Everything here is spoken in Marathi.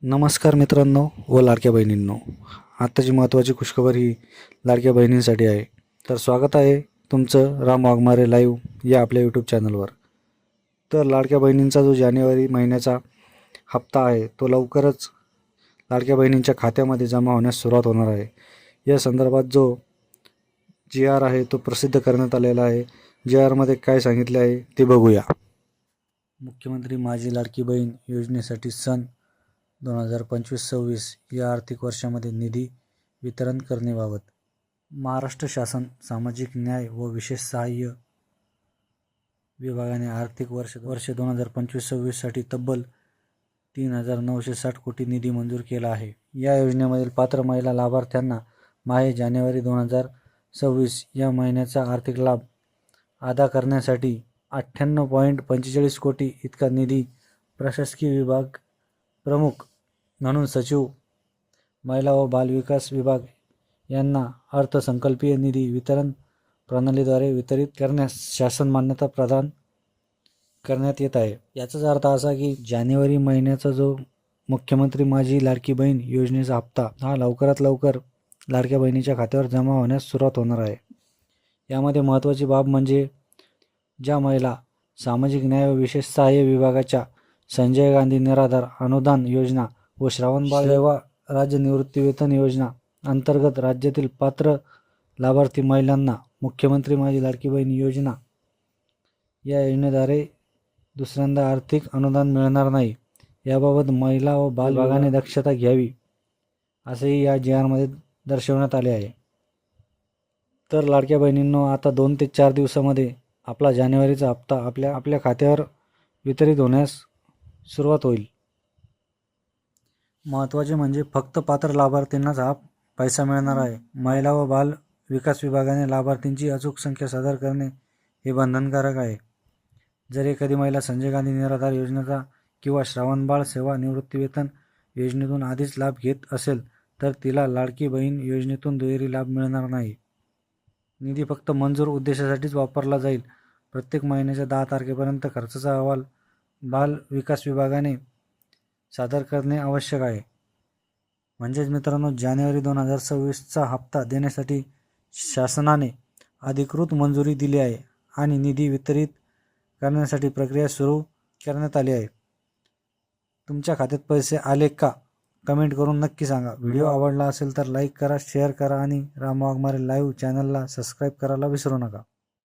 नमस्कार मित्रांनो व लाडक्या बहिणींनो, आत्ताची महत्त्वाची खुशखबर ही लाडक्या बहिणींसाठी आहे. तर स्वागत आहे तुमचं राम वाघमारे लाईव्ह या आपल्या यूट्यूब चॅनलवर. तर लाडक्या बहिणींचा जो जानेवारी महिन्याचा हप्ता आहे तो लवकरच लाडक्या बहिणींच्या खात्यामध्ये जमा होण्यास सुरुवात होणार आहे. या संदर्भात जो GR आहे तो प्रसिद्ध करण्यात आलेला आहे. GR मध्ये काय सांगितले आहे ते बघूया. मुख्यमंत्री माझी लाडकी बहीण योजनेसाठी सन 2025-26 या आर्थिक वर्षामध्ये निधी वितरण करण्याबाबत महाराष्ट्र शासन सामाजिक न्याय व विशेष सहाय्य विभागाने आर्थिक वर्ष 2025-26 साठी तब्बल 3,960 कोटी निधी मंजूर केला आहे. या योजनेमधील पात्र महिला लाभार्थ्यांना माहे जानेवारी 2026 या महिन्याचा आर्थिक लाभ अदा करण्यासाठी 98.45 कोटी इतका निधी प्रशासकीय विभाग प्रमुख म्हणून सचिव, महिला व बालविकास विभाग यांना अर्थसंकल्पीय निधी वितरण प्रणालीद्वारे वितरित करण्यास शासन मान्यता प्रदान करण्यात येत आहे. याचाच अर्थ असा की जानेवारी महिन्याचा जो मुख्यमंत्री माझी लाडकी बहीण योजनेचा हप्ता हा लवकरात लवकर लाडक्या बहिणीच्या खात्यावर जमा होण्यास सुरुवात होणार आहे. यामध्ये महत्त्वाची बाब म्हणजे ज्या महिला सामाजिक न्याय व विशेष सहाय्य विभागाच्या संजय गांधी निराधार अनुदान योजना व श्रावणबाळ सेवा राज्य निवृत्तीवेतन योजना अंतर्गत राज्यातील पात्र लाभार्थी महिलांना मुख्यमंत्री माझी लाडकी बहीण योजना या योजनेद्वारे दुसऱ्यांदा आर्थिक अनुदान मिळणार नाही. याबाबत महिला व बाल विभागाने दक्षता घ्यावी असेही या GR मध्ये दर्शवण्यात आले आहे. तर लाडक्या बहिणींनो, आता 2 ते 4 दिवसामध्ये आपला जानेवारीचा हप्ता आपल्या खात्यावर वितरित होण्यास सुरुवात होईल. महत्त्वाचे म्हणजे फक्त पात्र लाभार्थींनाच हा पैसा मिळणार आहे. महिला व बाल विकास विभागाने लाभार्थींची अचूक संख्या सादर करणे हे बंधनकारक आहे. जर एखादी महिला संजय गांधी निराधार योजनेचा किंवा श्रावणबाळ सेवा निवृत्तीवेतन योजनेतून आधीच लाभ घेत असेल तर तिला लाडकी बहीण योजनेतून दुहेरी लाभ मिळणार नाही. निधी फक्त मंजूर उद्देशासाठीच वापरला जाईल. प्रत्येक महिन्याच्या 10 तारखेपर्यंत खर्चाचा अहवाल बाल विकास विभागाने सादर करणे आवश्यक आहे. म्हणजेच मित्रांनो, जानेवारी 2026चा हप्ता देण्यासाठी शासनाने अधिकृत मंजुरी दिली आहे आणि निधी वितरित करण्यासाठी प्रक्रिया सुरू करण्यात आली आहे. तुमच्या खात्यात पैसे आले का? कमेंट करून नक्की सांगा. व्हिडिओ आवडला असेल तर लाईक करा, शेअर करा आणि राम वाघमारे लाईव्ह चॅनलला सबस्क्राईब करायला विसरू नका.